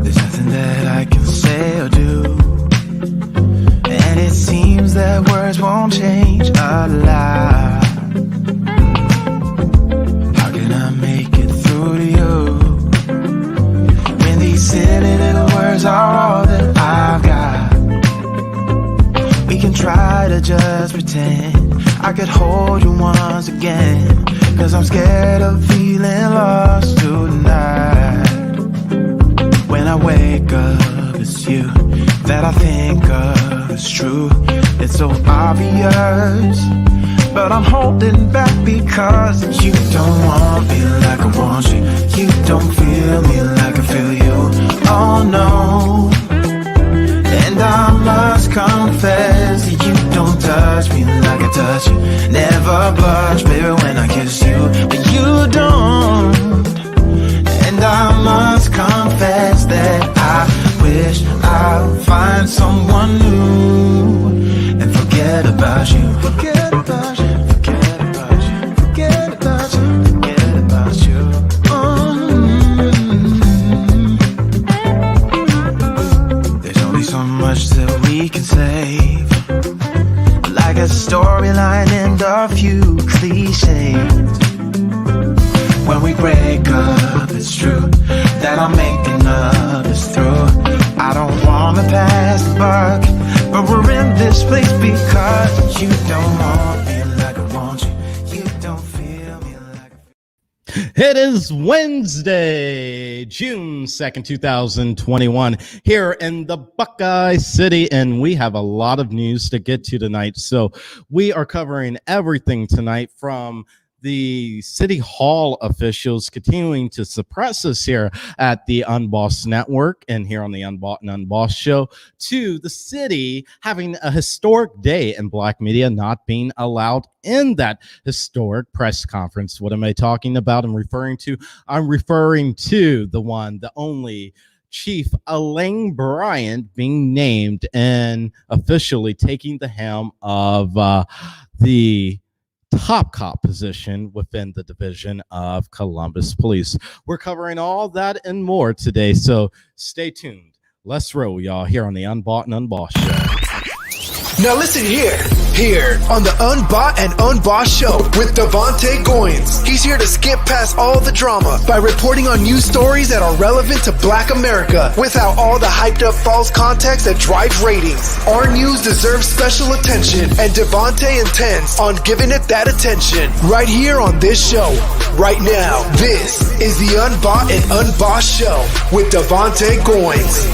There's nothing that I can say or do, and it seems that words won't change a lot. How can I make it through to you when these silly little words are all that I've got? We can try to just pretend I could hold you once again, 'cause I'm scared of feeling lost tonight. When I wake up, it's you that I think of. It's true, it's so obvious, but I'm holding back because you don't want me like I want you. You don't feel me like I feel you. Oh no. And I must confess that you don't touch me like I touch you. Never blush, baby, when I kiss you, but you don't. And I must confess that I wish I'd find someone new and forget about you. Forget about you. Forget about you. Forget about you. Forget about you. There's only so much that we can save, like a storyline and a few cliches. When we break up, it's true that I'm making up, it's through. I don't wanna pass the buck, but we're in this place because you don't want me like I want you. You don't feel me like I... It is Wednesday, June 2nd, 2021, here in the Buckeye City, and we have a lot of news to get to tonight. So we are covering everything tonight, from the City Hall officials continuing to suppress us here at the Unbossed Network and here on the Unbought and Unbossed show, to the city having a historic day and Black media not being allowed in that historic press conference. What am I talking about? I'm referring to the one, the only Chief Elaine Bryant being named and officially taking the helm of the top cop position within the division of Columbus Police. We're covering all that and more today, so stay tuned. Let's roll, y'all, here on the Unbought and Unbossed show. Now listen here on the Unbought and Unbossed show with Devontae Goins. He's here to skip past all the drama by reporting on news stories that are relevant to Black America without all the hyped up false context that drives ratings. Our news deserves special attention, and Devontae intends on giving it that attention right here on this show. Right now, this is the Unbought and Unbossed show with Devontae Goins.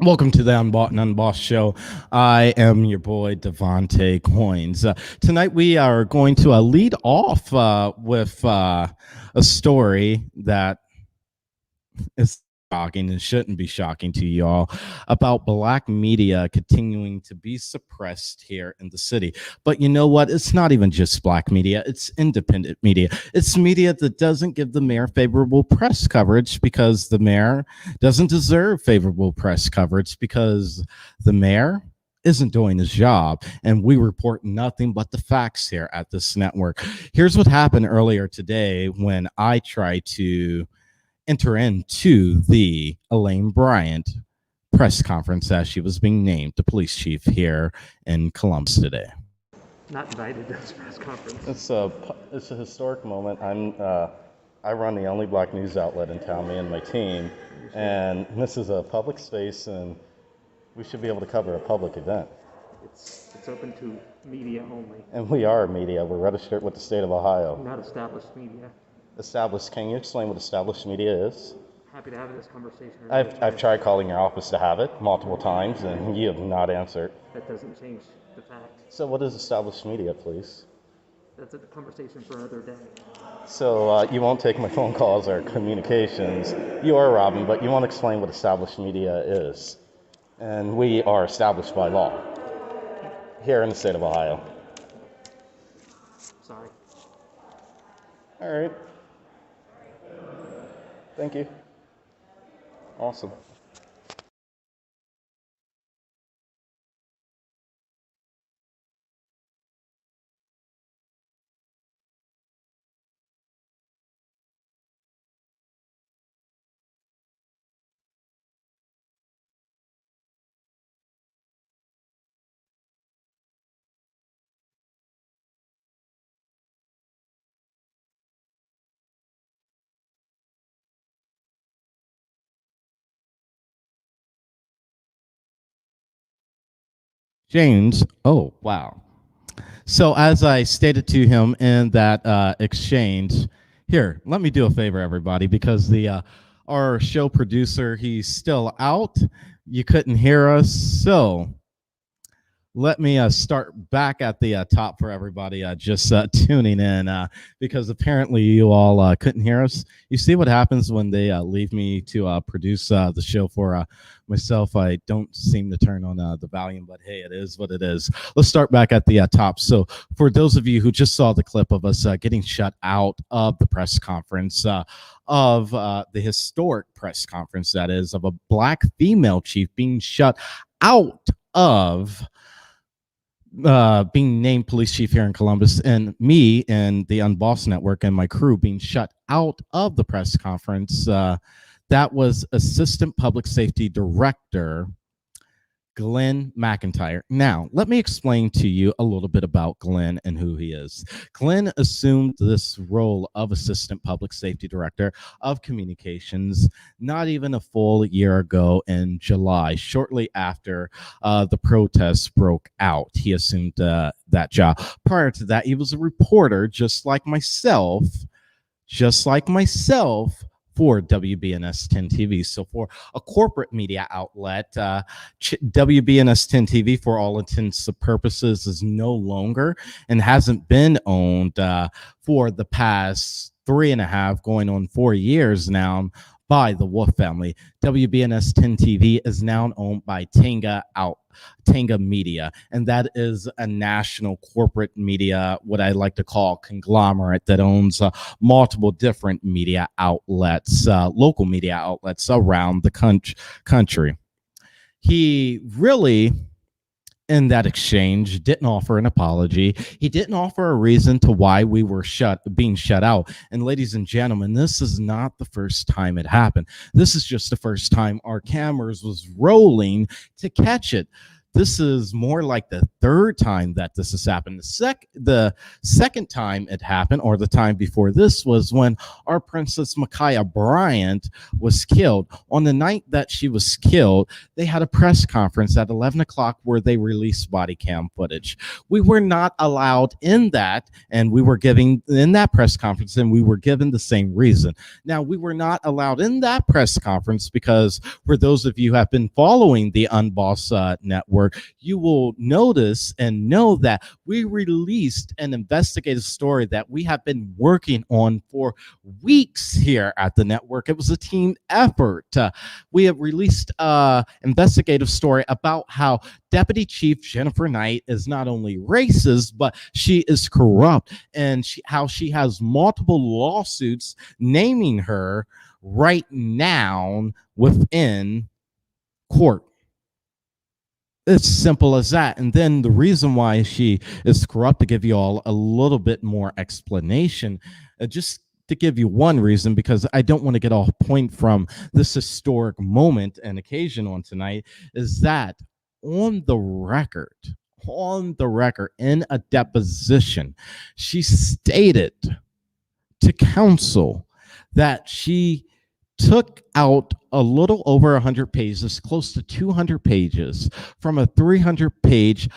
Welcome to the Unbought and Unbossed show. I am your boy, Devontae Coins. Tonight we are going to lead off with a story that is shocking and shouldn't be shocking to y'all, about Black media continuing to be suppressed here in the city. But you know what? It's not even just Black media. It's independent media. It's media that doesn't give the mayor favorable press coverage because the mayor doesn't deserve favorable press coverage because the mayor isn't doing his job, and we report nothing but the facts here at this network. Here's what happened earlier today when I tried to enter into the Elaine Bryant press conference as she was being named the police chief here in Columbus today. Not invited to this press conference. It's a historic moment. I run the only Black news outlet in town, me and my team, and this is a public space, and we should be able to cover a public event. It's open to media only. And we are media. We're registered with the state of Ohio. Not established media. Established. Can you explain what established media is? Happy to have this conversation. I've tried calling your office to have it multiple times, and you have not answered. That doesn't change the fact. So what is established media, please? That's a conversation for another day. So you won't take my phone calls or communications. You are Robin, but you won't explain what established media is. And we are established by law here in the state of Ohio. Sorry. All right. Thank you. Awesome. James, oh, wow. So, as I stated to him in that exchange, here, let me do a favor, everybody, because the our show producer, he's still out. You couldn't hear us. So, let me start back at the top for everybody just tuning in because apparently you all couldn't hear us. You see what happens when they leave me to produce the show for myself. I don't seem to turn on the volume, but hey, it is what it is. Let's start back at the top. So for those of you who just saw the clip of us getting shut out of the press conference, of the historic press conference, that is, of a Black female chief being shut out of being named police chief here in Columbus, and me and the Unbossed Network and my crew being shut out of the press conference. That was Assistant Public Safety Director Glenn McIntyre. Now, let me explain to you a little bit about Glenn and who he is. Glenn assumed this role of Assistant Public Safety Director of Communications not even a full year ago in July, shortly after the protests broke out. He assumed that job. Prior to that, he was a reporter just like myself, for WBNS 10 TV. So for a corporate media outlet, WBNS 10 TV, for all intents and purposes, is no longer and hasn't been owned for the past 3.5, going on 4 years now, by the Wolf family. WBNS 10 TV is now owned by Tenga Media, and that is a national corporate media, what I like to call conglomerate, that owns multiple different media outlets, local media outlets around the country. He really, in that exchange, didn't offer an apology. He didn't offer a reason to why we were being shut out. And ladies and gentlemen, this is not the first time it happened. This is just the first time our cameras was rolling to catch it. This is more like the third time that this has happened. The second time it happened, or the time before this, was when our Princess Micaiah Bryant was killed. On the night that she was killed, they had a press conference at 11 o'clock where they released body cam footage. We were not allowed in that, and we were giving in that press conference, and we were given the same reason. Now, we were not allowed in that press conference because, for those of you who have been following the Unbossed Network, you will notice and know that we released an investigative story that we have been working on for weeks here at the network. It was a team effort. We have released an investigative story about how Deputy Chief Jennifer Knight is not only racist, but she is corrupt, and how she has multiple lawsuits naming her right now within court. It's simple as that. And then the reason why she is corrupt, to give you all a little bit more explanation, just to give you one reason, because I don't want to get off point from this historic moment and occasion on tonight, is that on the record, in a deposition, she stated to counsel that she took out a little over 100 pages, close to 200 pages, from a 300-page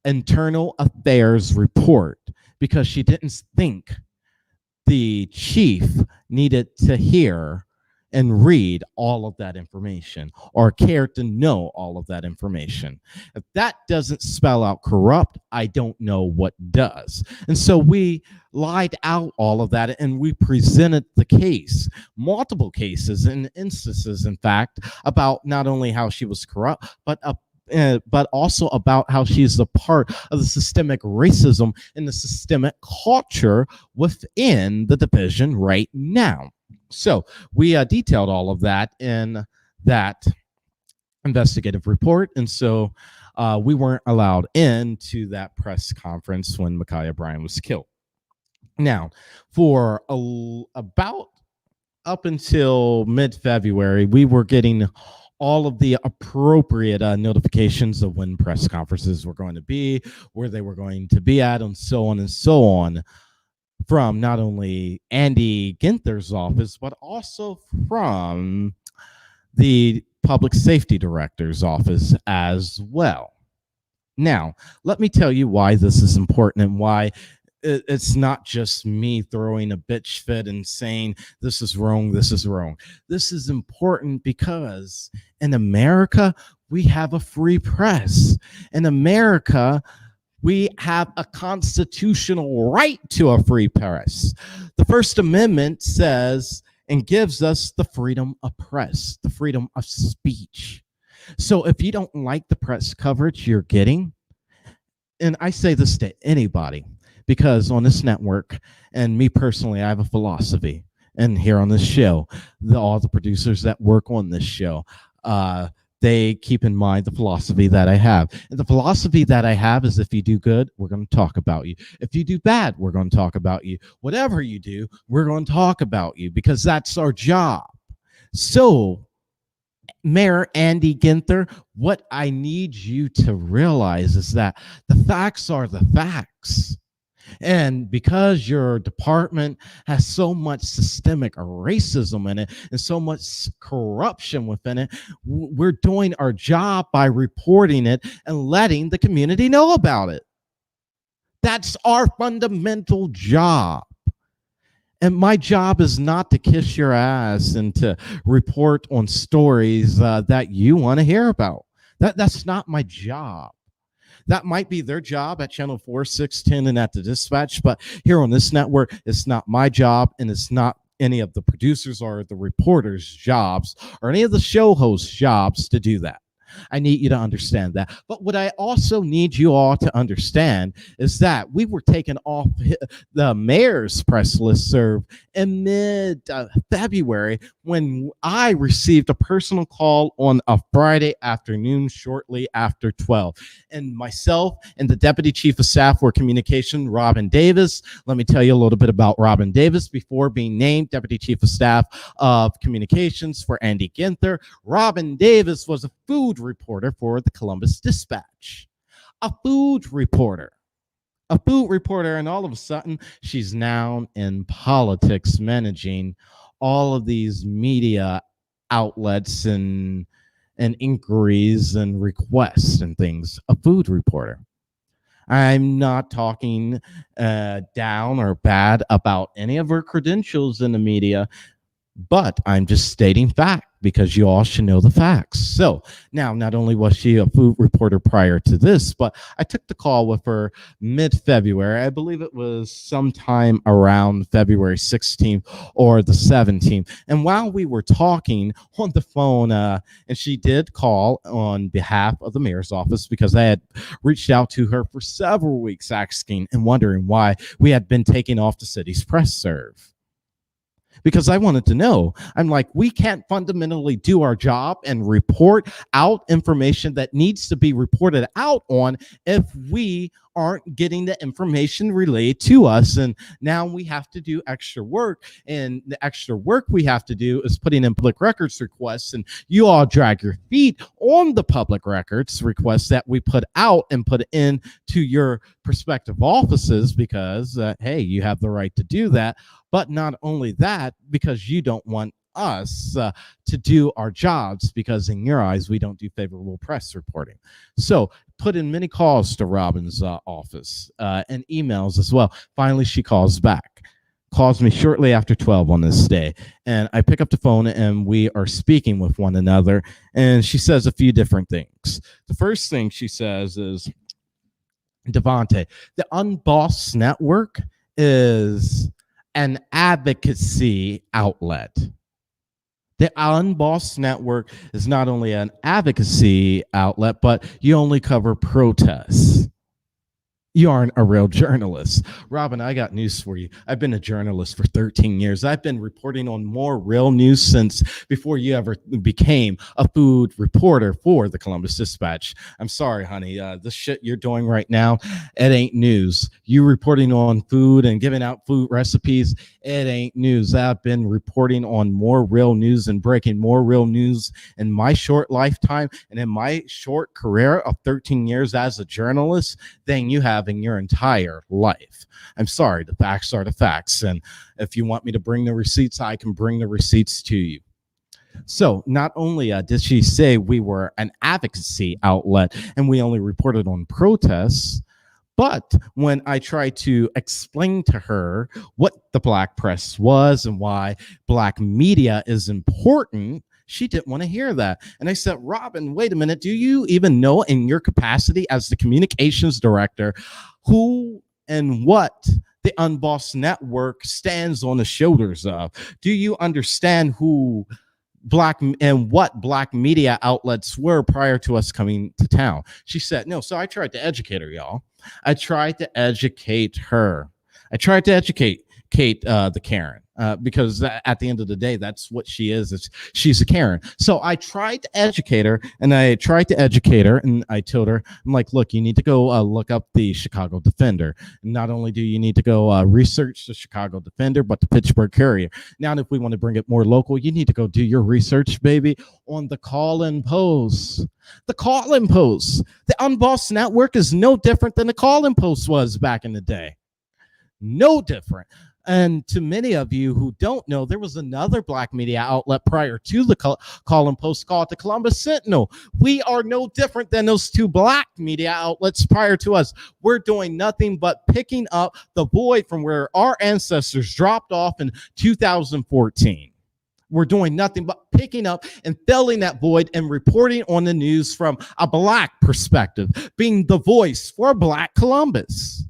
internal affairs report, because she didn't think the chief needed to hear and read all of that information, or care to know all of that information. If that doesn't spell out corrupt, I don't know what does. And so we lied out all of that, and we presented the case, multiple cases and instances, in fact, about not only how she was corrupt, but also about how she's a part of the systemic racism and the systemic culture within the division right now. So we detailed all of that in that investigative report. And so we weren't allowed into that press conference when Micaiah Bryan was killed. Now, for about up until mid-February, we were getting all of the appropriate notifications of when press conferences were going to be, where they were going to be at, and so on, from not only Andy Ginther's office, but also from the public safety director's office as well. Now, let me tell you why this is important and why it's not just me throwing a bitch fit and saying this is wrong, this is wrong. This is important because in America, we have a free press. In America, we have a constitutional right to a free press. The First Amendment says and gives us the freedom of press, the freedom of speech. So if you don't like the press coverage you're getting, and I say this to anybody, because on this network, and me personally, I have a philosophy. And here on this show, all the producers that work on this show, they keep in mind the philosophy that I have. And the philosophy that I have is if you do good, we're going to talk about you. If you do bad, we're going to talk about you. Whatever you do, we're going to talk about you because that's our job. So, Mayor Andy Ginther, what I need you to realize is that the facts are the facts. And because your department has so much systemic racism in it and so much corruption within it, we're doing our job by reporting it and letting the community know about it. That's our fundamental job. And my job is not to kiss your ass and to report on stories that you want to hear about. That's not my job. That might be their job at Channel 4, 610, and at the Dispatch, but here on this network, it's not my job, and it's not any of the producers or the reporters' jobs or any of the show hosts' jobs to do that. I need you to understand that. But what I also need you all to understand is that we were taken off the mayor's press listserv in mid-February when I received a personal call on a Friday afternoon shortly after 12. And myself and the Deputy Chief of Staff for Communication, Robin Davis. Let me tell you a little bit about Robin Davis. Before being named Deputy Chief of Staff of Communications for Andy Ginther, Robin Davis was a food reporter for the Columbus Dispatch. A food reporter, and all of a sudden, she's now in politics, managing all of these media outlets and inquiries and requests and things. A food reporter. I'm not talking down or bad about any of her credentials in the media, but I'm just stating fact because you all should know the facts. So now, not only was she a food reporter prior to this, but I took the call with her mid-February. I believe it was sometime around February 16th or the 17th. And while we were talking on the phone, and she did call on behalf of the mayor's office because I had reached out to her for several weeks asking and wondering why we had been taking off the city's press serve. Because I wanted to know. I'm like, we can't fundamentally do our job and report out information that needs to be reported out on if we aren't getting the information relayed to us. And now we have to do extra work. And the extra work we have to do is putting in public records requests. And you all drag your feet on the public records requests that we put out and put in to your prospective offices because, hey, you have the right to do that. But not only that, because you don't want us to do our jobs because in your eyes, we don't do favorable press reporting. So put in many calls to Robin's office and emails as well. Finally, she calls back. Calls me shortly after 12 on this day. And I pick up the phone and we are speaking with one another. And she says a few different things. The first thing she says is, Devontae, the Unbossed Network is an advocacy outlet. The Unbossed Network is not only an advocacy outlet, but you only cover protests. You aren't a real journalist. Robin, I got news for you. I've been a journalist for 13 years. I've been reporting on more real news since before you ever became a food reporter for the Columbus Dispatch. I'm sorry, honey. The shit you're doing right now, it ain't news. You reporting on food and giving out food recipes, it ain't news. I've been reporting on more real news and breaking more real news in my short lifetime and in my short career of 13 years as a journalist than you have in your entire life. I'm sorry, the facts are the facts. And if you want me to bring the receipts, I can bring the receipts to you. So not only did she say we were an advocacy outlet and we only reported on protests, but when I tried to explain to her what the black press was and why black media is important, she didn't want to hear that. And I said, Robin, wait a minute. Do you even know in your capacity as the communications director who and what the Unbossed Network stands on the shoulders of? Do you understand who black and what black media outlets were prior to us coming to town? She said, no. So I tried to educate her, y'all. I tried to educate her. I tried to educate Kate, the Karen, because at the end of the day, that's what she is. She's a Karen. So I tried to educate her, and I told her, I'm like, look, you need to go look up the Chicago Defender. Not only do you need to go research the Chicago Defender, but the Pittsburgh Courier. Now, if we want to bring it more local, you need to go do your research, baby, on the Call-In Post. The Call-In Post. The Unbossed Network is no different than the Call-In Post was back in the day. No different. And to many of you who don't know, there was another black media outlet prior to the Call-In Post called the Columbus Sentinel. We are no different than those two black media outlets prior to us. We're doing nothing but picking up the void from where our ancestors dropped off in 2014. We're doing nothing but picking up and filling that void and reporting on the news from a black perspective, being the voice for Black Columbus.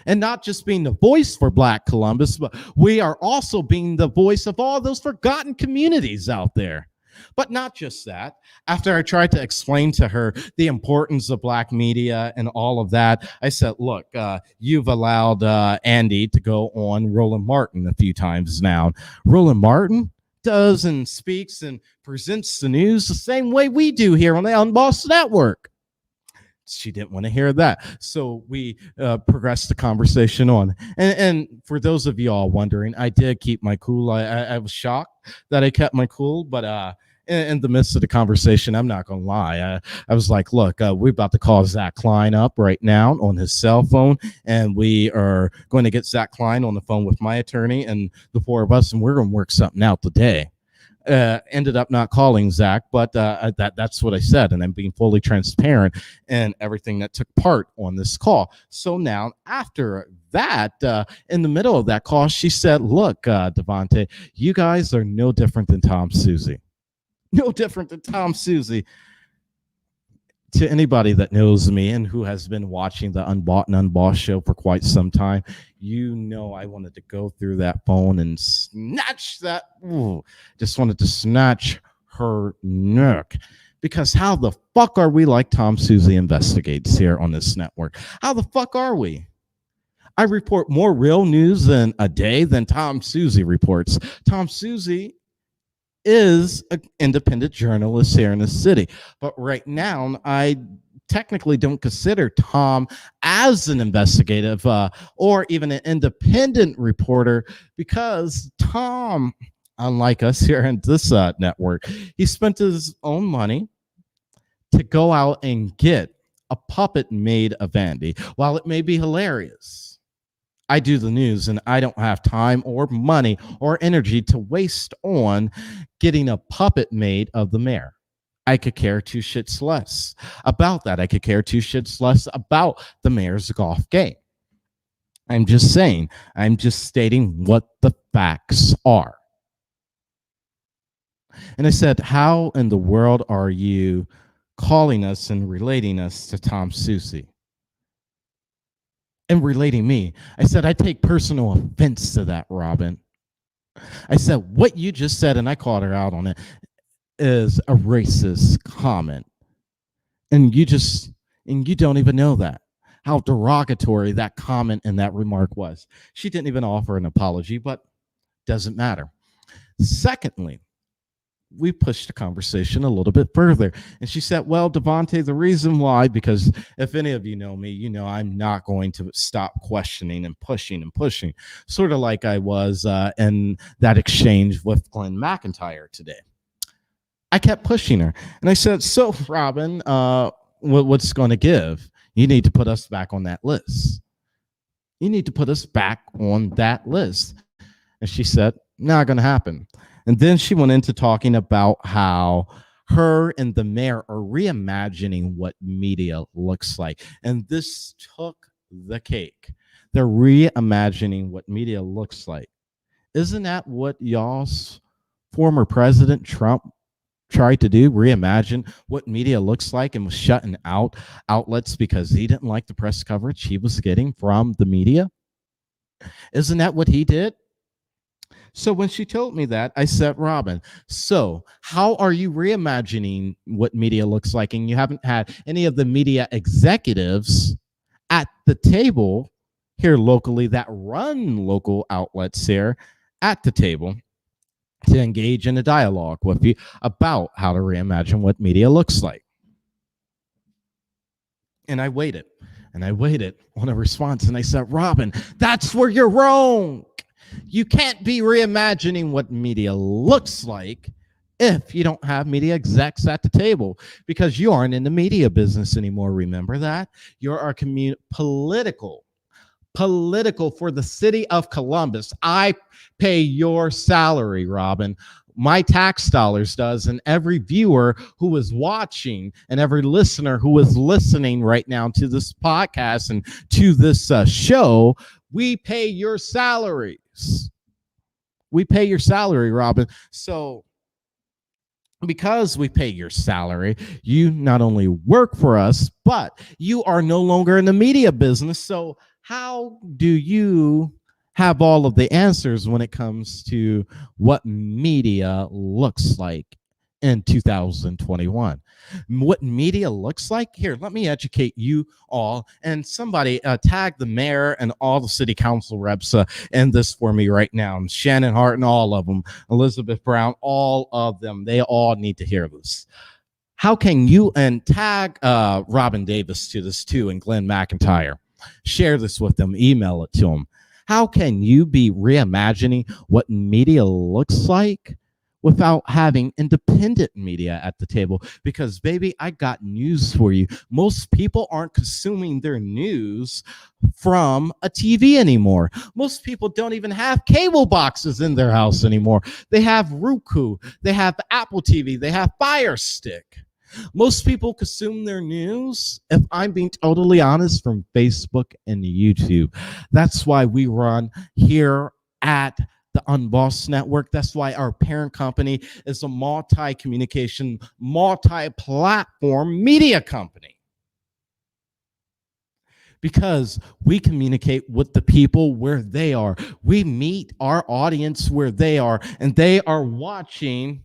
And not just being the voice for Black Columbus, but we are also being the voice of all those forgotten communities out there. But not just that. After I tried to explain to her the importance of black media and all of that, I said, look, you've allowed Andy to go on Roland Martin a few times now. Roland Martin does and speaks and presents the news the same way we do here on the Unbossed Network. She didn't want to hear that. So we progressed the conversation on. And for those of you all wondering, I did keep my cool. I was shocked that I kept my cool, but in the midst of the conversation, I'm not going to lie. I was like, look, we're about to call Zach Klein up right now on his cell phone, and we are going to get Zach Klein on the phone with my attorney and the four of us, and we're going to work something out today. Ended up not calling Zach, but that's what I said, and I'm being fully transparent in everything that took part on this call. So now, after that, in the middle of that call, she said, look, Devontae, you guys are no different than Tom Susie. No different than Tom Susie. To anybody that knows me and who has been watching the Unbought and Unbossed show for quite some time, you know I wanted to go through that phone and snatch that. Just wanted to snatch her neck. Because how the fuck are we like Tom Susie Investigates here on this network? How the fuck are we? I report more real news in a day than Tom Susie reports. Tom Susie is an independent journalist here in the city. But right now, I technically don't consider Tom as an investigative or even an independent reporter, because Tom, unlike us here in this network, he spent his own money to go out and get a puppet made of Andy. While it may be hilarious, I do the news and I don't have time or money or energy to waste on getting a puppet made of the mayor. I could care two shits less about that. I could care two shits less about the mayor's golf game. I'm just saying, I'm just stating what the facts are. And I said, how in the world are you calling us and relating us to Tom Susie? And relating me. I said, I take personal offense to that, Robin. I said, what you just said, and I called her out on it, is a racist comment. And you don't even know that. how derogatory that comment and that remark was. She didn't even offer an apology, but doesn't matter. Secondly, we pushed the conversation a little bit further. And she said, well, Devontae, the reason why, because if any of you know me, you know I'm not going to stop questioning and pushing, sort of like I was in that exchange with Glenn McIntyre today. I kept pushing her. And I said, so, Robin, what's going to give? You need to put us back on that list. You need to put us back on that list. And she said, not going to happen. And then she went into talking about how her and the mayor are reimagining what media looks like. And this took the cake. They're reimagining what media looks like. Isn't that what y'all's former president Trump tried to do? Reimagine what media looks like, and was shutting out outlets because he didn't like the press coverage he was getting from the media? Isn't that what he did? So when she told me that, I said, Robin, so how are you reimagining what media looks like? And you haven't had any of the media executives at the table here locally that run local outlets here at the table to engage in a dialogue with you about how to reimagine what media looks like. And I waited on a response. And I said, Robin, that's where you're wrong. You can't be reimagining what media looks like if you don't have media execs at the table, because you aren't in the media business anymore. Remember that? You're our political for the city of Columbus. I pay your salary, Robin. My tax dollars does, and every viewer who is watching and every listener who is listening right now to this podcast and to this show, we pay your salaries. We pay your salary, Robin. So because we pay your salary, you not only work for us, but you are no longer in the media business. So how do you have all of the answers when it comes to what media looks like in 2021? What media looks like? Here, let me educate you all. And somebody tag the mayor and all the city council reps in this for me right now. And Shannon Hart and all of them, Elizabeth Brown, all of them. They all need to hear this. How can you, and tag Robin Davis to this too, and Glenn McIntyre. Share this with them. Email it to them. How can you be reimagining what media looks like without having independent media at the table? Because, baby, I got news for you. Most people aren't consuming their news from a TV anymore. Most people don't even have cable boxes in their house anymore. They have Roku, they have Apple TV, they have Fire Stick. Most people consume their news, if I'm being totally honest, from Facebook and YouTube. That's why we run here at the UnBossed Network. That's why our parent company is a multi-communication, multi-platform media company. Because we communicate with the people where they are. We meet our audience where they are, and they are watching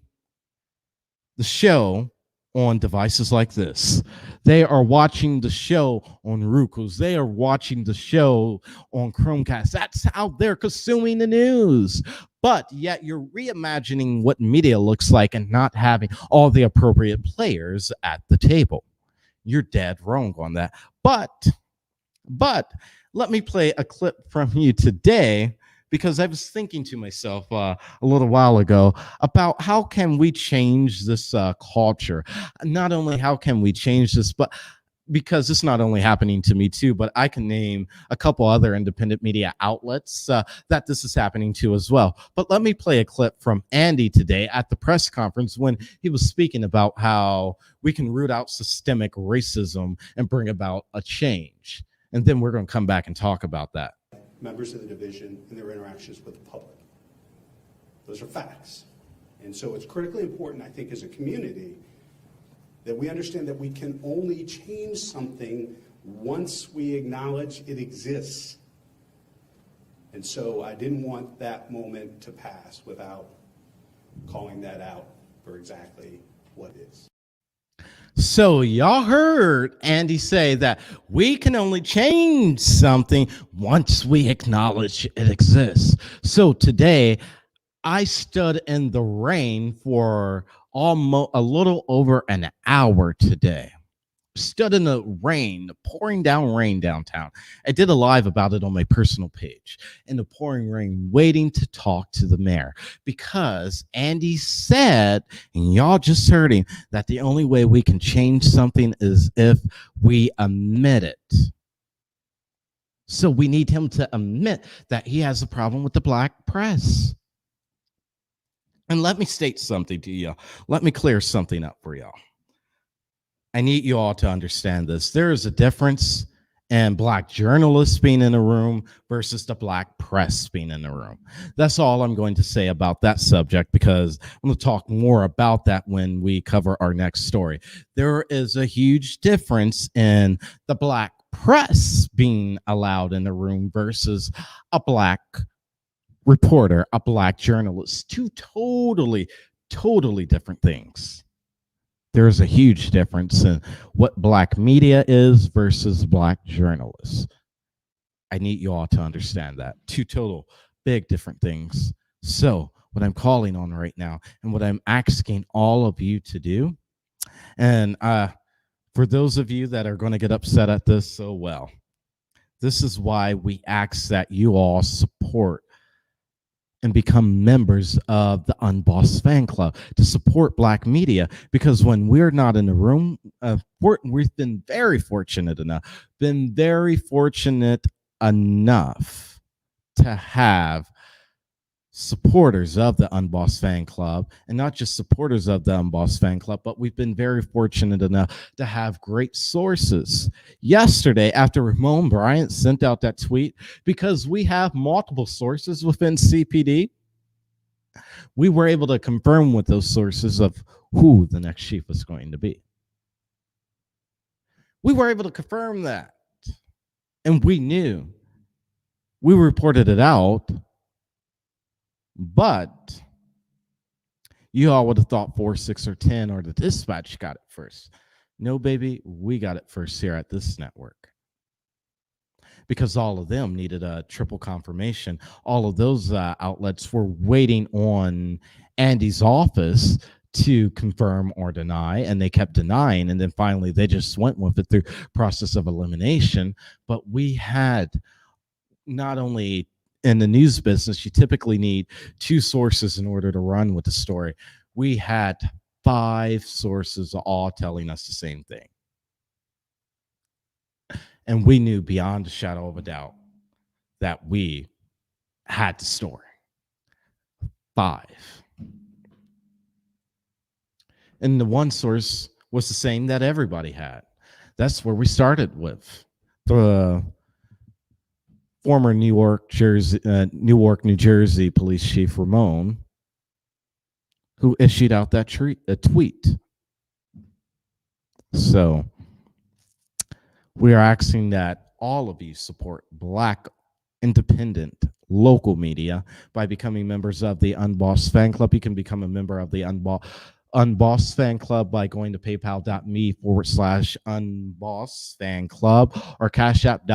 the show on devices like this. They are watching the show on Rukus. They are watching the show on Chromecast. That's how they're consuming the news. But yet you're reimagining what media looks like and not having all the appropriate players at the table. You're dead wrong on that. But let me play a clip from you today, because I was thinking to myself a little while ago about how can we change this culture. Not only how can we change this, but because it's not only happening to me too, but I can name a couple other independent media outlets that this is happening to as well. But let me play a clip from Andy today at the press conference when he was speaking about how we can root out systemic racism and bring about a change. And then we're going to come back and talk about that. Members of the division and their interactions with the public. Those are facts. And so it's critically important, I think, as a community, that we understand that we can only change something once we acknowledge it exists. And so I didn't want that moment to pass without calling that out for exactly what it is. So y'all heard Andy say that we can only change something once we acknowledge it exists. So today I stood in the rain for almost a little over an hour today. Stood in the rain, the pouring down rain downtown. I did a live about it on my personal page. In the pouring rain, waiting to talk to the mayor because Andy said, and y'all just heard him, that the only way we can change something is if we admit it. So we need him to admit that he has a problem with the black press. And let me state something to y'all. Let me clear something up for y'all. I need you all to understand this. There is a difference in black journalists being in a room versus the black press being in the room. That's all I'm going to say about that subject because I'm going to talk more about that when we cover our next story. There is a huge difference in the black press being allowed in the room versus a black reporter, a black journalist. Two totally different things. There's a huge difference in what black media is versus black journalists. I need you all to understand that. Two total big different things. So what I'm calling on right now and what I'm asking all of you to do, and for those of you that are going to get upset at this, so well, this is why we ask that you all support and become members of the UnBossed Fan Club to support black media, because when we're not in the room, we've been very fortunate enough to have supporters of the UnBossed Fan Club, and not just supporters of the UnBossed Fan Club, but we've been very fortunate enough to have great sources. Yesterday, after Ramon Bryant sent out that tweet, because we have multiple sources within CPD, we were able to confirm with those sources of who the next chief was going to be. We were able to confirm that, and we knew. We reported it out. But you all would have thought 4, 6, or 10 or the dispatch got it first. No, baby, we got it first here at this network. Because all of them needed a triple confirmation. All of those outlets were waiting on Andy's office to confirm or deny, and they kept denying, and then finally they just went with it through process of elimination. But we had not only in the news business, you typically need 2 sources in order to run with the story. We had 5 sources all telling us the same thing. And we knew beyond a shadow of a doubt that we had the story. 5. And the one source was the same that everybody had. That's where we started with. The former Newark, New Jersey police chief Ramon, who issued out that tweet. So we are asking that all of you support black, independent, local media by becoming members of the UnBossed Fan Club. You can become a member of the UnBossedFanClub Fan Club by going to paypal.me/UnBossedFanClub or CashApp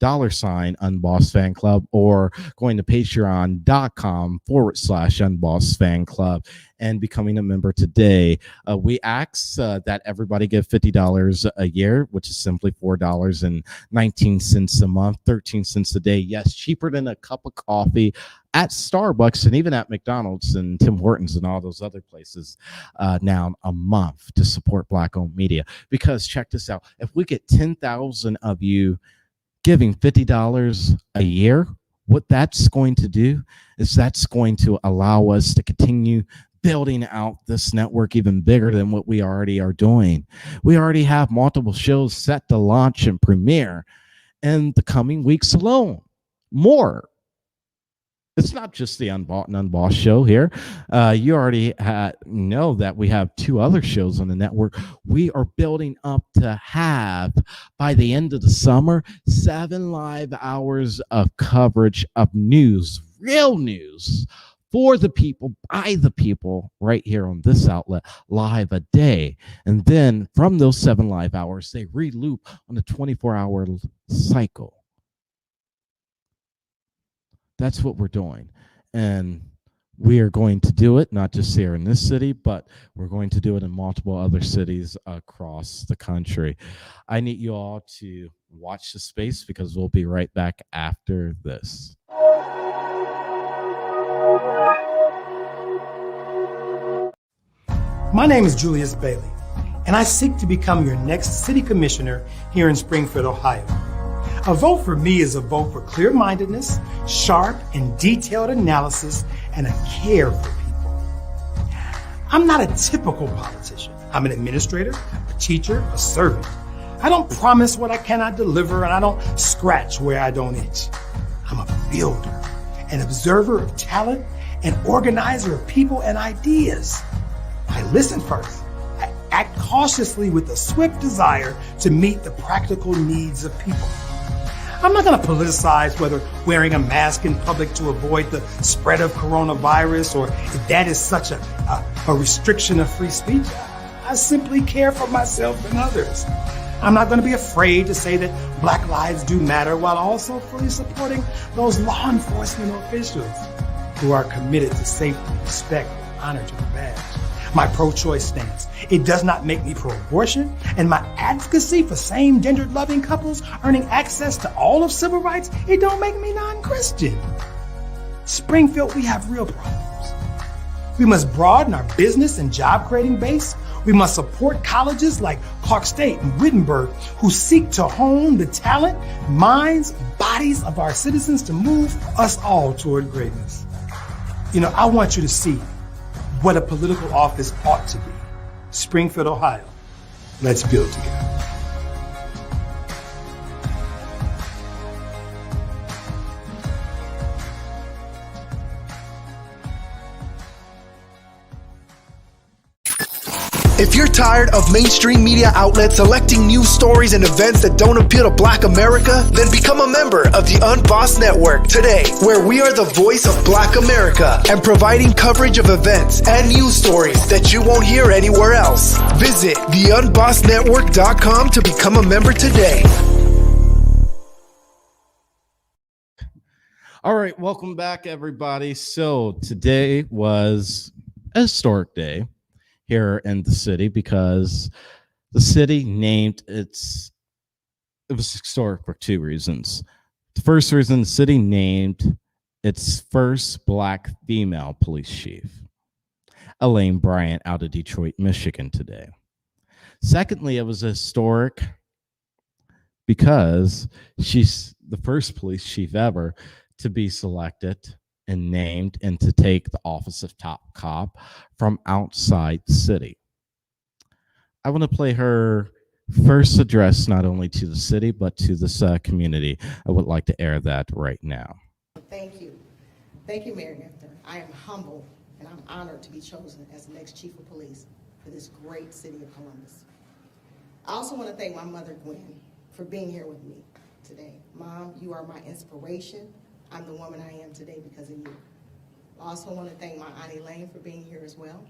$UnBossedFanClub, or going to patreon.com/UnBossedFanClub and becoming a member today. We ask that everybody give $50 a year, which is simply $4.19 a month, 13 cents a day. Yes, cheaper than a cup of coffee at Starbucks and even at McDonald's and Tim Hortons and all those other places now a month to support black-owned media. Because check this out, if we get 10,000 of you giving $50 a year, what that's going to do is that's going to allow us to continue building out this network even bigger than what we already are doing. We already have multiple shows set to launch and premiere in the coming weeks alone. More. It's not just the Unbought and Unbossed show here. You already know that we have 2 other shows on the network. We are building up to have, by the end of the summer, 7 live hours of coverage of news, real news, for the people, by the people, right here on this outlet, live a day. And then from those 7 live hours, they re-loop on a 24-hour cycle. That's what we're doing. And we are going to do it, not just here in this city, but we're going to do it in multiple other cities across the country. I need you all to watch the space because we'll be right back after this. My name is Julius Bailey, and I seek to become your next city commissioner here in Springfield, Ohio. A vote for me is a vote for clear-mindedness, sharp and detailed analysis, and a care for people. I'm not a typical politician. I'm an administrator, a teacher, a servant. I don't promise what I cannot deliver, and I don't scratch where I don't itch. I'm a builder, an observer of talent, an organizer of people and ideas. I listen first. I act cautiously with a swift desire to meet the practical needs of people. I'm not going to politicize whether wearing a mask in public to avoid the spread of coronavirus or if that is such a restriction of free speech. I simply care for myself and others. I'm not going to be afraid to say that Black lives do matter while also fully supporting those law enforcement officials who are committed to safety, respect, and honor to the badge. My pro-choice stance, it does not make me pro-abortion, and my advocacy for same-gendered loving couples earning access to all of civil rights, it don't make me non-Christian. Springfield, we have real problems. We must broaden our business and job-creating base. We must support colleges like Clark State and Wittenberg who seek to hone the talent, minds, bodies of our citizens to move us all toward greatness. I want you to see what a political office ought to be. Springfield, Ohio. Let's build together. If you're tired of mainstream media outlets selecting news stories and events that don't appeal to Black America, then become a member of the UnBossed Network today, where we are the voice of Black America and providing coverage of events and news stories that you won't hear anywhere else. Visit theunbossednetwork.com to become a member today. All right, welcome back, everybody. So today was a historic day here in the city because the city named it was historic for 2 reasons. The first reason, the city named its first Black female police chief, Elaine Bryant, out of Detroit, Michigan today. Secondly, it was historic because she's the first police chief ever to be selected and named and to take the office of top cop from outside the city. I want to play her first address, not only to the city, but to this community. I would like to air that right now. Thank you. Thank you, Mayor Gifter. I am humbled and I'm honored to be chosen as the next chief of police for this great city of Columbus. I also want to thank my mother, Gwen, for being here with me today. Mom, you are my inspiration. I'm the woman I am today because of you. I also want to thank my Aunt Elaine for being here as well.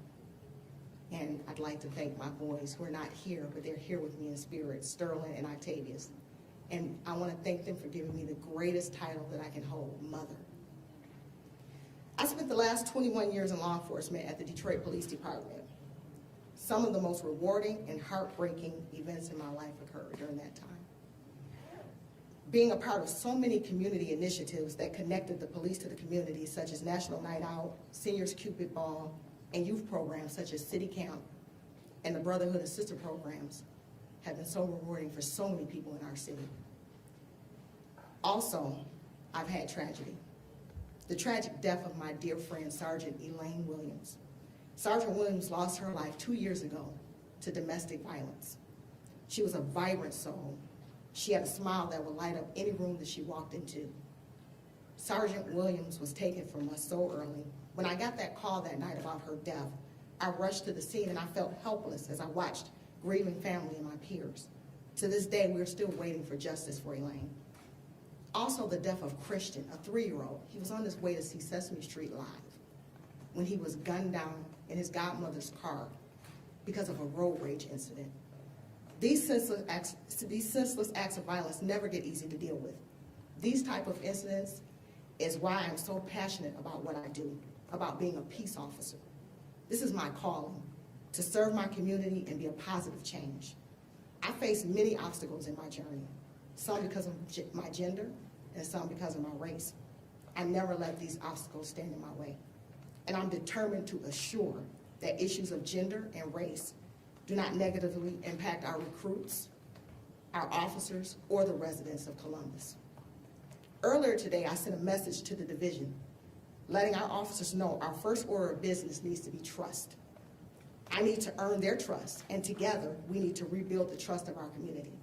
And I'd like to thank my boys who are not here, but they're here with me in spirit, Sterling and Octavius. And I want to thank them for giving me the greatest title that I can hold, Mother. I spent the last 21 years in law enforcement at the Detroit Police Department. Some of the most rewarding and heartbreaking events in my life occurred during that time. Being a part of so many community initiatives that connected the police to the community, such as National Night Out, Seniors Cupid Ball, and youth programs such as City Camp and the Brotherhood and Sister programs have been so rewarding for so many people in our city. Also, I've had tragedy. The tragic death of my dear friend, Sergeant Elaine Williams. Sergeant Williams lost her life 2 years ago to domestic violence. She was a vibrant soul. She had a smile that would light up any room that she walked into. Sergeant Williams was taken from us so early. When I got that call that night about her death, I rushed to the scene and I felt helpless as I watched grieving family and my peers. To this day, we're still waiting for justice for Elaine. Also, the death of Christian, a 3-year-old. He was on his way to see Sesame Street live. when he was gunned down in his godmother's car because of a road rage incident. These senseless acts of violence never get easy to deal with. These type of incidents is why I'm so passionate about what I do, about being a peace officer. This is my calling, to serve my community and be a positive change. I faced many obstacles in my journey, some because of my gender and some because of my race. I never let these obstacles stand in my way. And I'm determined to assure that issues of gender and race do not negatively impact our recruits, our officers, or the residents of Columbus. Earlier today, I sent a message to the division, letting our officers know our first order of business needs to be trust. I need to earn their trust, and together we need to rebuild the trust of our community.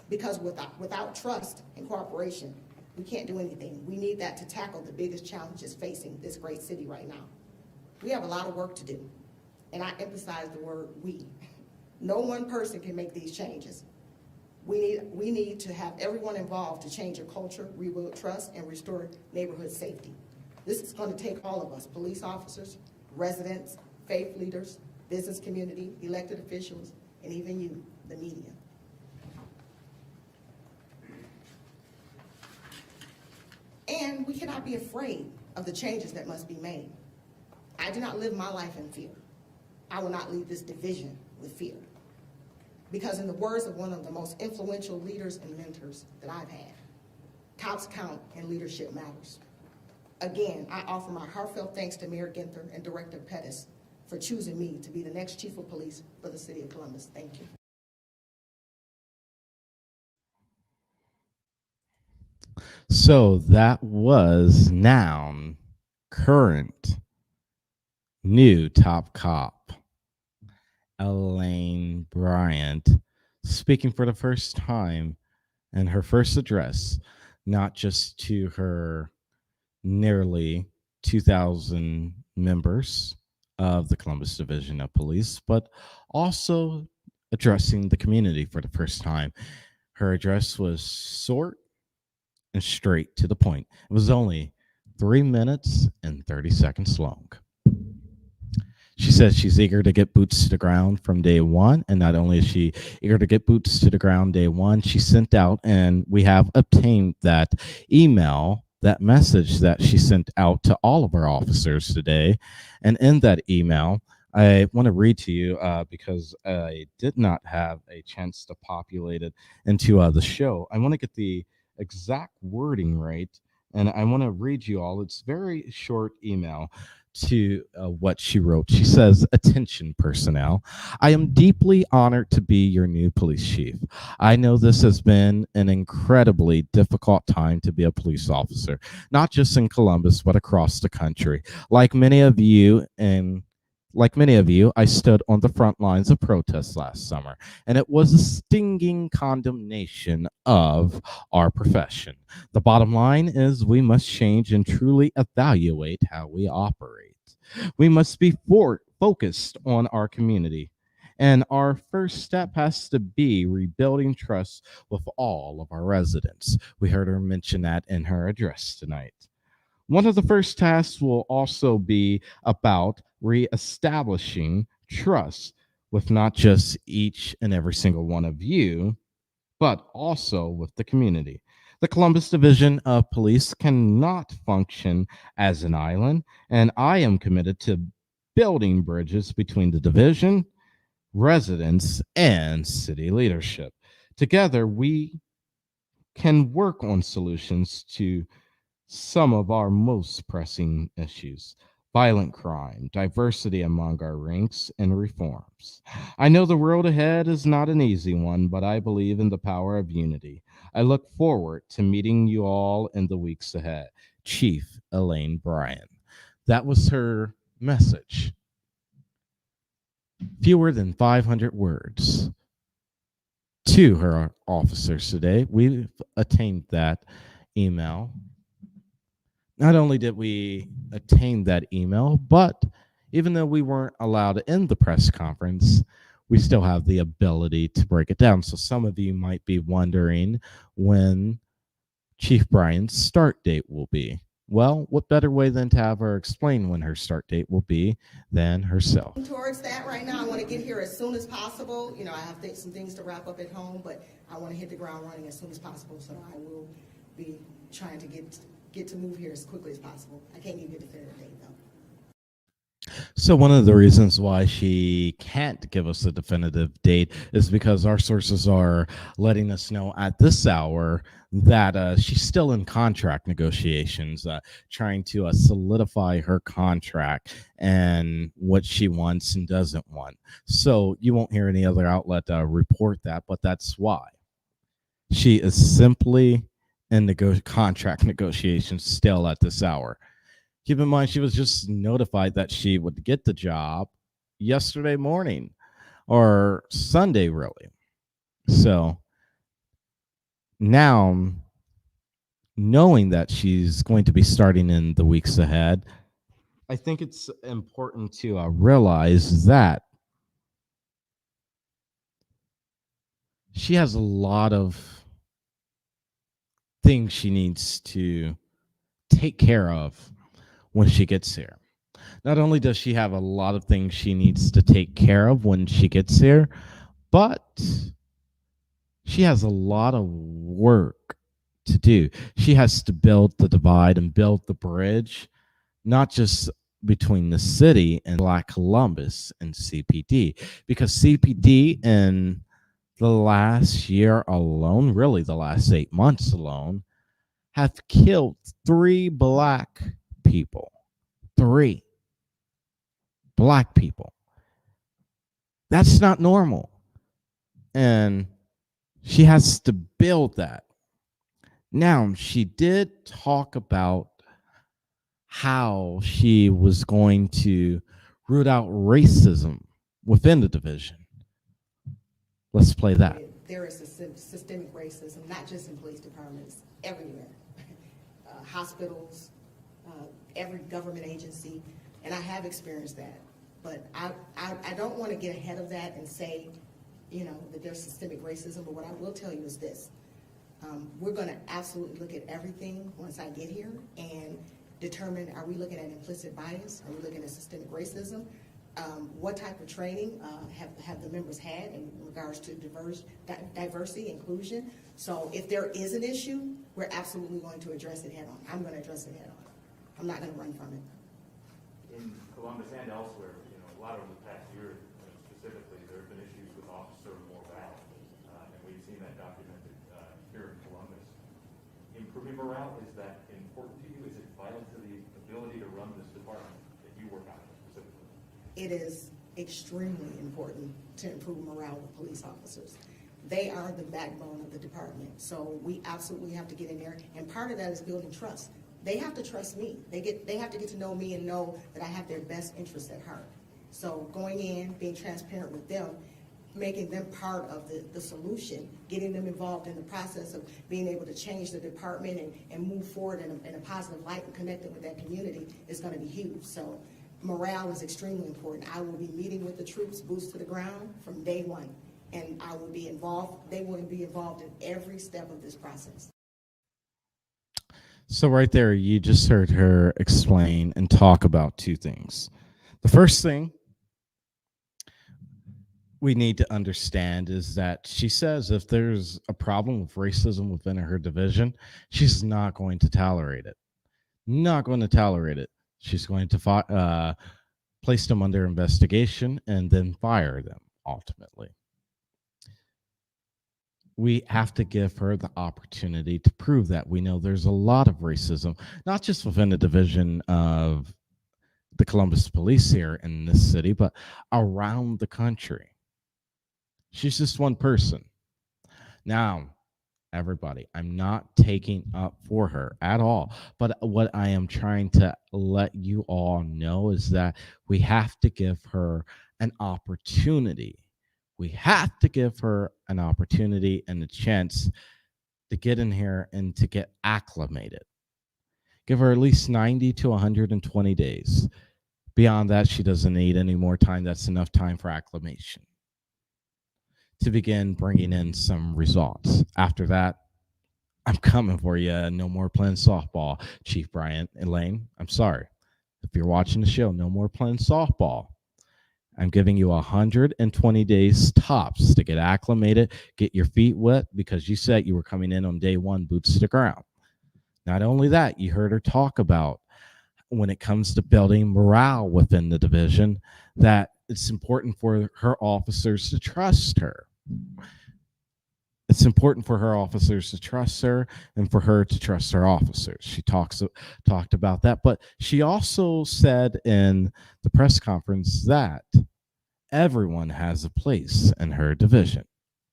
Because without trust and cooperation, we can't do anything. We need that to tackle the biggest challenges facing this great city right now. We have a lot of work to do, and I emphasize the word we. No one person can make these changes. We need to have everyone involved to change a culture, rebuild trust, and restore neighborhood safety. This is going to take all of us, police officers, residents, faith leaders, business community, elected officials, and even you, the media. And we cannot be afraid of the changes that must be made. I do not live my life in fear. I will not leave this division with fear. Because in the words of one of the most influential leaders and mentors that I've had, cops count and leadership matters. Again, I offer my heartfelt thanks to Mayor Ginther and Director Pettis for choosing me to be the next chief of police for the city of Columbus. Thank you. So that was noun, current, new top cop, Elaine Bryant, speaking for the first time in her first address, not just to her nearly 2,000 members of the Columbus Division of Police, but also addressing the community for the first time. Her address was short and straight to the point. It was only 3 minutes and 30 seconds long. She says she's eager to get boots to the ground from day one. And not only is she eager to get boots to the ground day one, she sent out, and we have obtained that email, that message that she sent out to all of our officers today. And in that email, I want to read to you because I did not have a chance to populate it into the show. I want to get the exact wording right, and I want to read you all. It's very short email to what she wrote. She says, "Attention personnel, I am deeply honored to be your new police chief. I know this has been an incredibly difficult time to be a police officer, not just in Columbus, but across the country. Like many of you, I stood on the front lines of protests last summer, and it was a stinging condemnation of our profession. The bottom line is we must change and truly evaluate how we operate. We must be focused on our community, and our first step has to be rebuilding trust with all of our residents." We heard her mention that in her address tonight. One of the first tasks will also be about reestablishing trust with not just each and every single one of you, but also with the community. The Columbus Division of Police cannot function as an island, and I am committed to building bridges between the division, residents, and city leadership. Together, we can work on solutions to some of our most pressing issues: violent crime, diversity among our ranks, and reforms. I know the road ahead is not an easy one, but I believe in the power of unity. I look forward to meeting you all in the weeks ahead. Chief Elaine Bryant. That was her message. Fewer than 500 words to her officers today. We've attained that email. Not only did we attain that email, but even though we weren't allowed to end the press conference, we still have the ability to break it down. So some of you might be wondering when Chief Bryant's start date will be. Well, what better way than to have her explain when her start date will be than herself? Towards that right now, I want to get here as soon as possible. You know, I have some things to wrap up at home, but I want to hit the ground running as soon as possible. So I will be trying to get to move here as quickly as possible. I can't give you a definitive date though. So one of the reasons why she can't give us a definitive date is because our sources are letting us know at this hour that she's still in contract negotiations, trying to solidify her contract and what she wants and doesn't want. So you won't hear any other outlet report that, but that's why. She is simply in contract negotiations still at this hour. Keep in mind, she was just notified that she would get the job yesterday morning or Sunday, really. So now, knowing that she's going to be starting in the weeks ahead, I think it's important to realize that she has a lot of things she needs to take care of when she gets here. Not only does she have a lot of things she needs to take care of when she gets here, but she has a lot of work to do. She has to build the divide and build the bridge, not just between the city and Black Columbus and CPD, because CPD in the last year alone, really the last 8 months alone, have killed 3 Black people. 3 Black people. That's not normal. And she has to build that. Now, she did talk about how she was going to root out racism within the division. Let's play that. There is a systemic racism, not just in police departments, everywhere. Hospitals, every government agency, and I have experienced that. But I don't want to get ahead of that and say, you know, that there's systemic racism, but what I will tell you is this. We're going to absolutely look at everything once I get here and determine, are we looking at implicit bias? Are we looking at systemic racism? What type of training have the members had in regards to diversity, inclusion? So if there is an issue, we're absolutely going to address it head on. I'm going to address it head on. I'm not going to run from it. In Columbus and elsewhere, you know, a lot over the past year, specifically, there have been issues with officer morale, and we've seen that documented here in Columbus. Improving morale, is that important to you? Is it vital to the ability to run this department that you work on specifically? It is extremely important to improve morale with police officers. They are the backbone of the department. So we absolutely have to get in there. And part of that is building trust. They have to trust me. They have to get to know me and know that I have their best interests at heart. So going in, being transparent with them, making them part of the solution, getting them involved in the process of being able to change the department and move forward in a positive light and connecting with that community is going to be huge. So morale is extremely important. I will be meeting with the troops, boots to the ground from day one, and I will be involved. They will be involved in every step of this process. So right there, you just heard her explain and talk about 2 things. The first thing we need to understand is that she says if there's a problem with racism within her division, she's not going to tolerate it. Not going to tolerate it. She's going to place them under investigation and then fire them ultimately. We have to give her the opportunity to prove that. We know there's a lot of racism, not just within the division of the Columbus Police here in this city, but around the country. She's just one person. Now, everybody, I'm not taking up for her at all. But what I am trying to let you all know is that we have to give her an opportunity. We have to give her an opportunity and a chance to get in here and to get acclimated. Give her at least 90 to 120 days. Beyond that, she doesn't need any more time. That's enough time for acclimation to begin bringing in some results. After that, I'm coming for you. No more playing softball, Chief Bryant. Elaine, I'm sorry. If you're watching the show, no more playing softball. I'm giving you 120 days tops to get acclimated, get your feet wet, because you said you were coming in on day one, boots to the ground. Not only that, you heard her talk about when it comes to building morale within the division, that it's important for her officers to trust her. It's important for her officers to trust her and for her to trust her officers. She talked about that, but she also said in the press conference that everyone has a place in her division.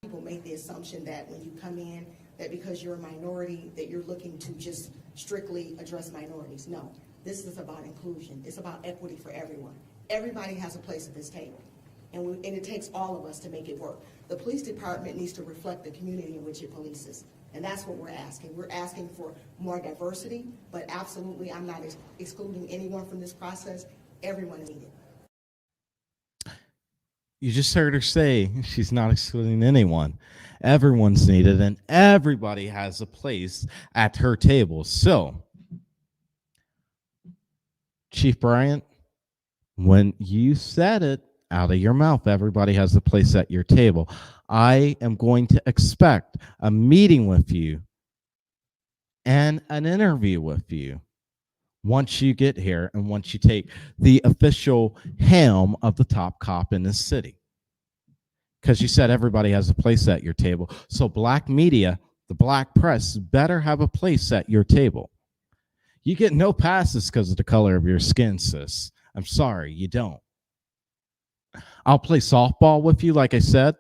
People make the assumption that when you come in, that because you're a minority, that you're looking to just strictly address minorities. No, this is about inclusion. It's about equity for everyone. Everybody has a place at this table. And it takes all of us to make it work. The police department needs to reflect the community in which it polices. And that's what we're asking. We're asking for more diversity, but absolutely I'm not excluding anyone from this process. Everyone needs it. You just heard her say she's not excluding anyone. Everyone's needed and everybody has a place at her table. So, Chief Bryant, when you said it out of your mouth, everybody has a place at your table, I am going to expect a meeting with you and an interview with you once you get here and once you take the official helm of the top cop in this city. Because you said everybody has a place at your table. So black media, the black press, better have a place at your table. You get no passes because of the color of your skin, sis. I'm sorry, you don't. I'll play softball with you, like I said,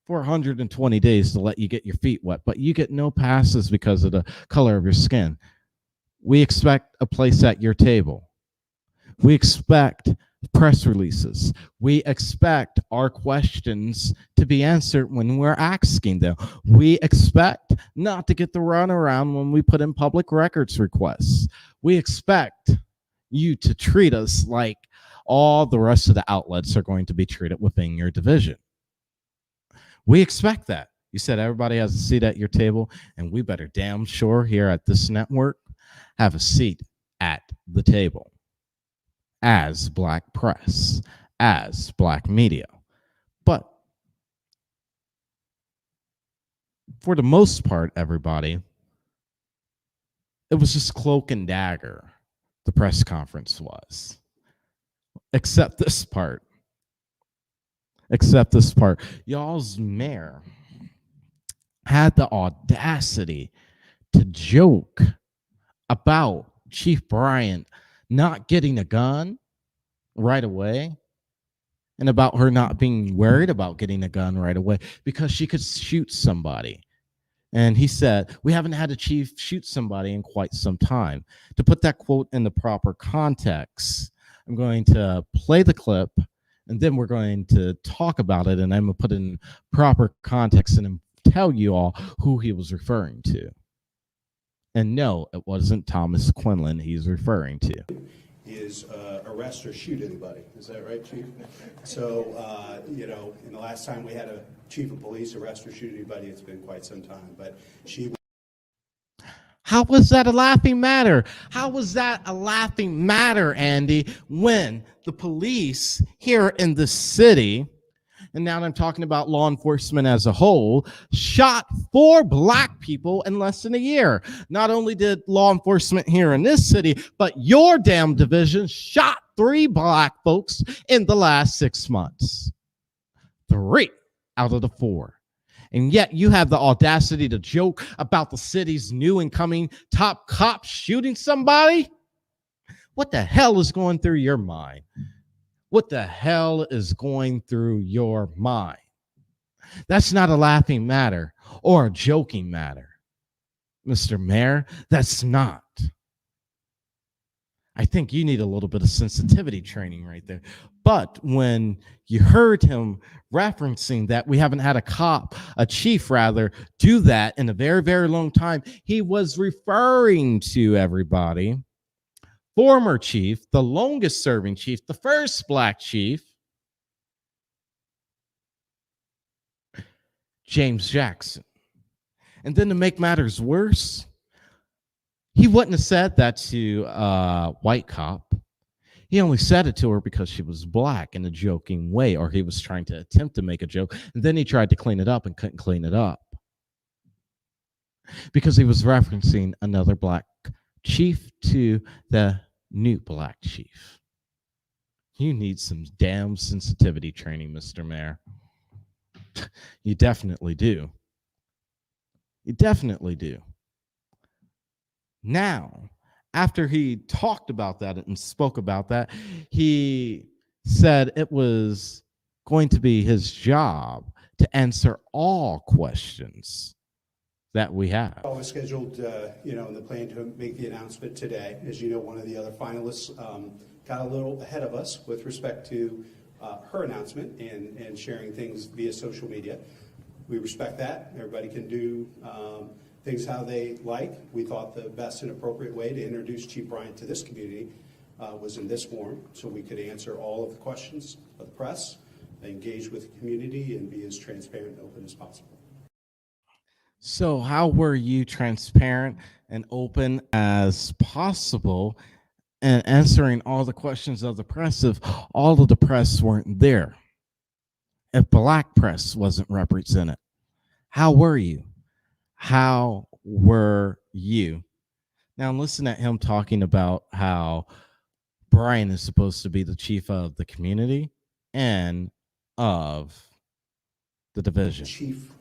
for 120 days to let you get your feet wet, but you get no passes because of the color of your skin. We expect a place at your table. We expect press releases. We expect our questions to be answered when we're asking them. We expect not to get the runaround when we put in public records requests. We expect you to treat us like all the rest of the outlets are going to be treated within your division. We expect that. You said everybody has a seat at your table, and we better damn sure here at this network have a seat at the table as black press, as black media. But for the most part, everybody, it was just cloak and dagger, the press conference was. Except this part. Y'all's mayor had the audacity to joke about Chief Bryant not getting a gun right away and about her not being worried about getting a gun right away because she could shoot somebody. And he said, we haven't had a chief shoot somebody in quite some time. To put that quote in the proper context, I'm going to play the clip and then we're going to talk about it, and I'm going to put it in proper context and tell you all who he was referring to. And no, it wasn't Thomas Quinlan he's referring to. Is arrest or shoot anybody. Is that right, Chief? So, in the last time we had a chief of police arrest or shoot anybody, it's been quite some time. But she... How was that a laughing matter? How was that a laughing matter, Andy, when the police here in the city, and now I'm talking about law enforcement as a whole, shot 4 black people in less than a year? Not only did law enforcement here in this city, but your damn division shot 3 black folks in the last 6 months. 3 out of the 4. And yet you have the audacity to joke about the city's new incoming top cop shooting somebody? What the hell is going through your mind? What the hell is going through your mind? That's not a laughing matter or a joking matter, Mr. Mayor. That's not. I think you need a little bit of sensitivity training right there. But when you heard him referencing that we haven't had a chief, do that in a very, very long time, he was referring to everybody. Former chief, the longest serving chief, the first black chief, James Jackson. And then to make matters worse, he wouldn't have said that to a white cop. He only said it to her because she was black in a joking way, or he was trying to attempt to make a joke. And then he tried to clean it up and couldn't clean it up because he was referencing another black chief to the new black chief. You need some damn sensitivity training, Mr. Mayor. You definitely do. You definitely do. Now, after he talked about that and spoke about that, he said it was going to be his job to answer all questions that we have. I was scheduled, in the plan to make the announcement today. As you know, one of the other finalists got a little ahead of us with respect to her announcement and sharing things via social media. We respect that. Everybody can do things how they like. We thought the best and appropriate way to introduce Chief Bryant to this community was in this forum, so we could answer all of the questions of the press, engage with the community, and be as transparent and open as possible. So how were you transparent and open as possible and answering all the questions of the press if all of the press weren't there? If black press wasn't represented? How were you? How were you? Now listen at him talking about how Brian is supposed to be the chief of the community and of the division. Chief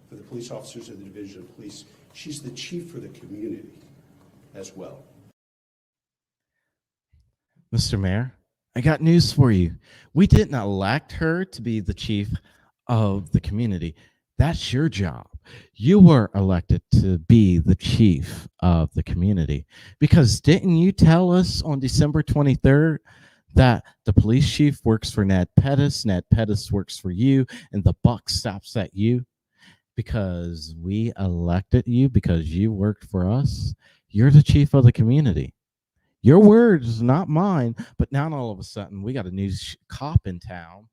for the police officers of the Division of Police. She's the chief for the community as well. Mr. Mayor, I got news for you. We didn't elect her to be the chief of the community. That's your job. You were elected to be the chief of the community because didn't you tell us on December 23rd that the police chief works for Ned Pettis, Ned Pettis works for you, and the buck stops at you? Because we elected you, because you worked for us, you're the chief of the community. Your words, not mine. But now all of a sudden, we got a new cop in town.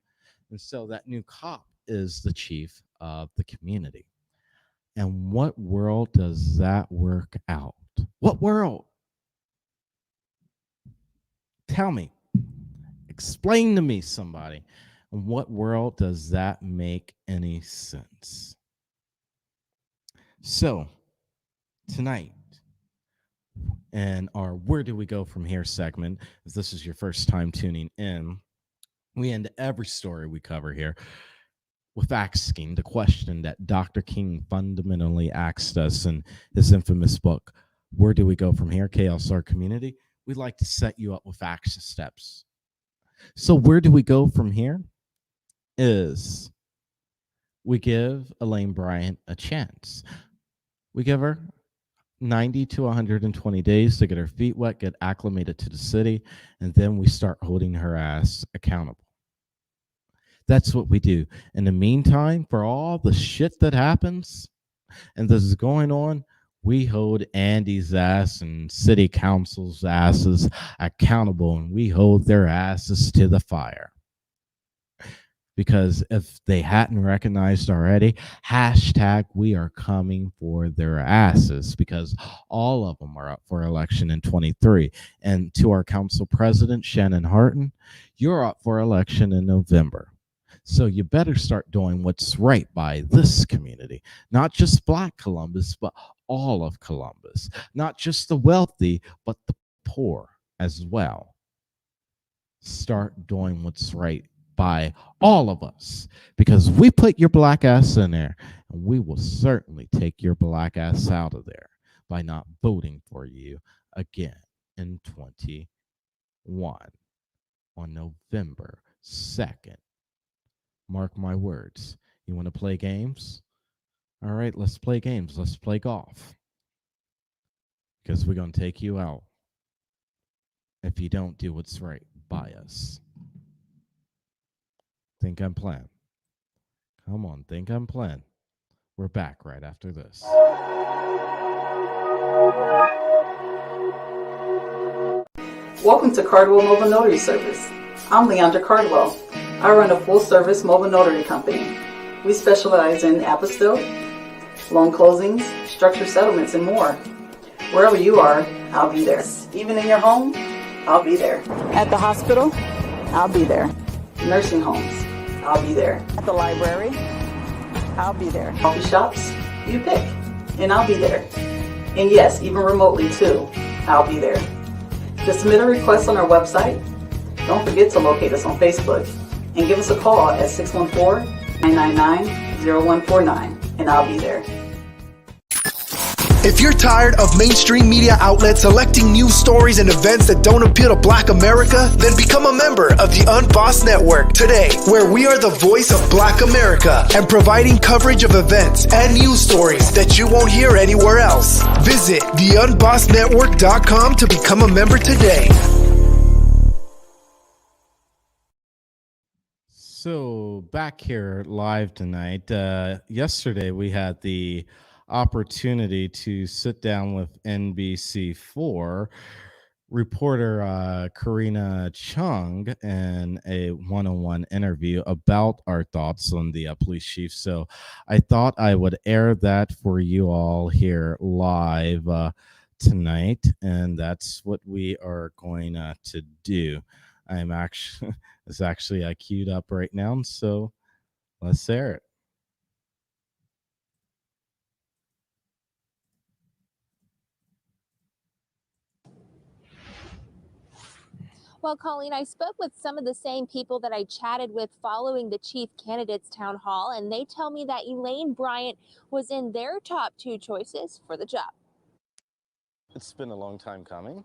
And so that new cop is the chief of the community. And what world does that work out? What world? Tell me. Explain to me, somebody. In what world does that make any sense? So, tonight, in our Where Do We Go From Here segment, if this is your first time tuning in, we end every story we cover here with asking the question that Dr. King fundamentally asked us in his infamous book, Where Do We Go From Here, Chaos Our Community? We'd like to set you up with action steps. So where do we go from here? Is we give Elaine Bryant a chance. We give her 90 to 120 days to get her feet wet, get acclimated to the city, and then we start holding her ass accountable. That's what we do. In the meantime, for all the shit that happens and this is going on, we hold Andy's ass and city council's asses accountable, and we hold their asses to the fire. Because if they hadn't recognized already, hashtag we are coming for their asses, because all of them are up for election in 23. And to our council president, Shannon Harton, you're up for election in November. So you better start doing what's right by this community, not just Black Columbus, but all of Columbus, not just the wealthy, but the poor as well. Start doing what's right by all of us, because we put your black ass in there, and we will certainly take your black ass out of there by not voting for you again in 21 on November 2nd. Mark my words. You want to play games? All right, let's play games. Let's play golf. Because we're going to take you out if you don't do what's right by us. Think I'm playing? Come on, think I'm playing. We're back right after this. Welcome to Cardwell Mobile Notary Service. I'm Leandra Cardwell. I run a full-service mobile notary company. We specialize in apostille, loan closings, structured settlements, and more. Wherever you are, I'll be there. Even in your home, I'll be there. At the hospital, I'll be there. Nursing homes, I'll be there. At the library, I'll be there. Coffee shops, you pick, and I'll be there. And yes, even remotely too, I'll be there. To submit a request on our website, don't forget to locate us on Facebook and give us a call at 614-999-0149, and I'll be there. If you're tired of mainstream media outlets selecting news stories and events that don't appeal to Black America, then become a member of the UnBossed Network today, where we are the voice of Black America and providing coverage of events and news stories that you won't hear anywhere else. Visit theunbossednetwork.com to become a member today. So back here live tonight. Yesterday we had the opportunity to sit down with NBC4 reporter Karina Chung in a one-on-one interview about our thoughts on the police chief. So I thought I would air that for you all here live tonight, and that's what we are going to do. I'm actually it's actually queued up right now, so let's air it. Well, Colleen, I spoke with some of the same people that I chatted with following the chief candidates town hall, and they tell me that Elaine Bryant was in their top 2 choices for the job. It's been a long time coming.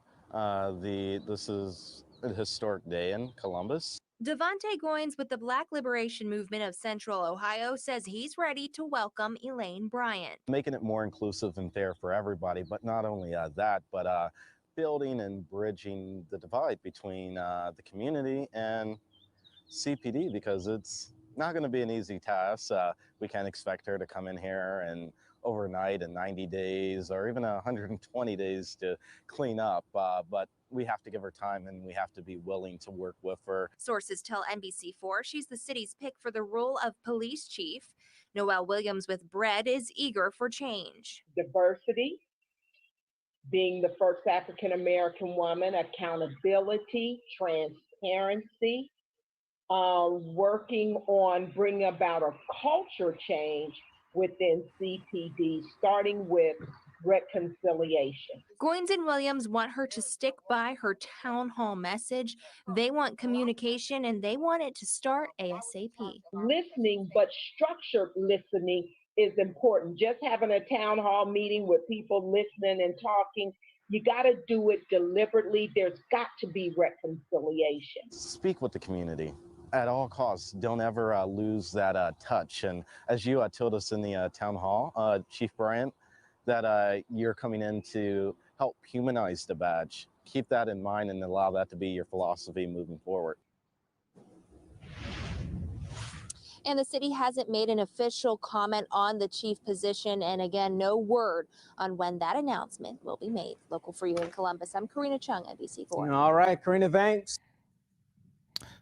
This is a historic day in Columbus. Devontae Goins with the Black Liberation Movement of Central Ohio says he's ready to welcome Elaine Bryant. Making it more inclusive and fair for everybody, but not only that, but building and bridging the divide between the community and CPD, because it's not going to be an easy task. We can't expect her to come in here and overnight in 90 days or even 120 days to clean up, but we have to give her time and we have to be willing to work with her. Sources tell NBC4 she's the city's pick for the role of police chief. Noelle Williams with Bread is eager for change. Diversity, being the first African-American woman, accountability, transparency, working on bringing about a culture change within CPD, starting with reconciliation. Goins and Williams want her to stick by her town hall message. They want communication and they want it to start ASAP. Listening, but structured listening is important. Just having a town hall meeting with people listening and talking, you got to do it deliberately. There's got to be reconciliation. Speak with the community at all costs. Don't ever lose that touch. And as you told us in the town hall, Chief Bryant, that you're coming in to help humanize the badge. Keep that in mind and allow that to be your philosophy moving forward. And the city hasn't made an official comment on the chief position. And again, no word on when that announcement will be made. Local for you in Columbus, I'm Karina Chung, NBC4. All right, Karina, thanks.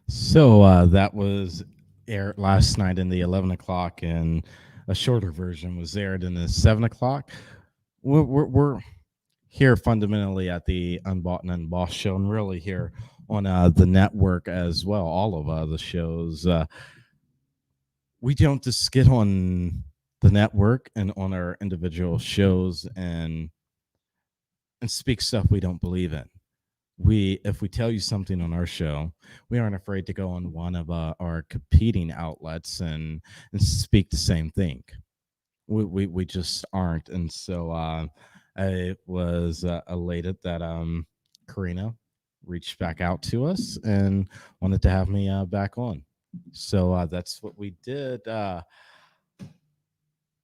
So that was aired last night in the 11 o'clock, and a shorter version was aired in the 7 o'clock. We're here fundamentally at the Unbought and Unbossed show, and really here on the network as well, all of the shows. We don't just get on the network and on our individual shows and speak stuff we don't believe in. If we tell you something on our show, we aren't afraid to go on one of our competing outlets and speak the same thing. We just aren't. And so I was elated that Karina reached back out to us and wanted to have me back on. So that's what we did.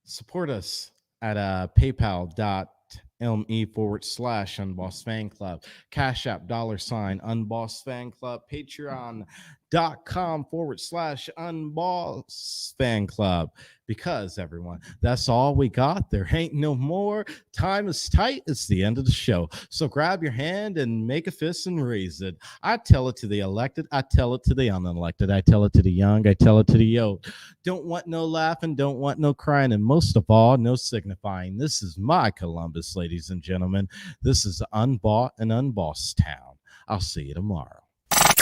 Support us at paypal.me/UnBossedFanClub, CashApp $, UnBossedFanClub, Patreon, cash.com/UnBossedFanClub. Because everyone, that's all we got. There ain't no more. Time is tight. It's the end of the show. So grab your hand and make a fist and raise it. I tell it to the elected. I tell it to the unelected. I tell it to the young. I tell it to the old. Don't want no laughing. Don't want no crying. And most of all, no signifying. This is my Columbus, ladies and gentlemen. This is Unbought and Unbossed Town. I'll see you tomorrow.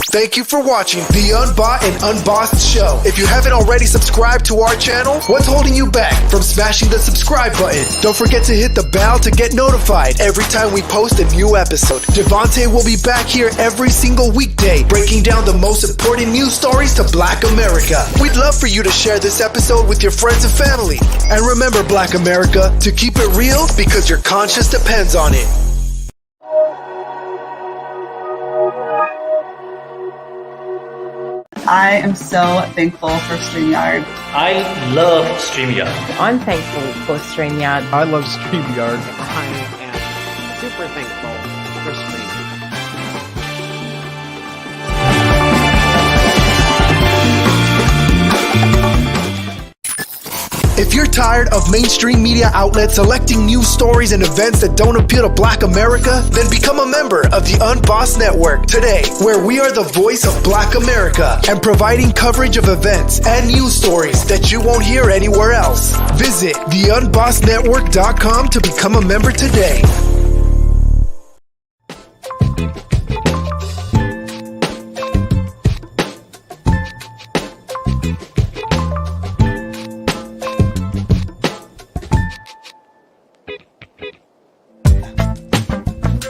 Thank you for watching the Unbought and Unbossed Show. If you haven't already subscribed to our channel, what's holding you back from smashing the subscribe button? Don't forget to hit the bell to get notified every time we post a new episode. Devontae will be back here every single weekday, breaking down the most important news stories to Black America. We'd love for you to share this episode with your friends and family. And remember, Black America, to keep it real because your conscience depends on it. I am so thankful for StreamYard. I love StreamYard. I'm thankful for StreamYard. I love StreamYard. I am super thankful for StreamYard. If you're tired of mainstream media outlets selecting news stories and events that don't appeal to Black America, then become a member of the Unbossed Network today, where we are the voice of Black America and providing coverage of events and news stories that you won't hear anywhere else. Visit theunbossednetwork.com to become a member today.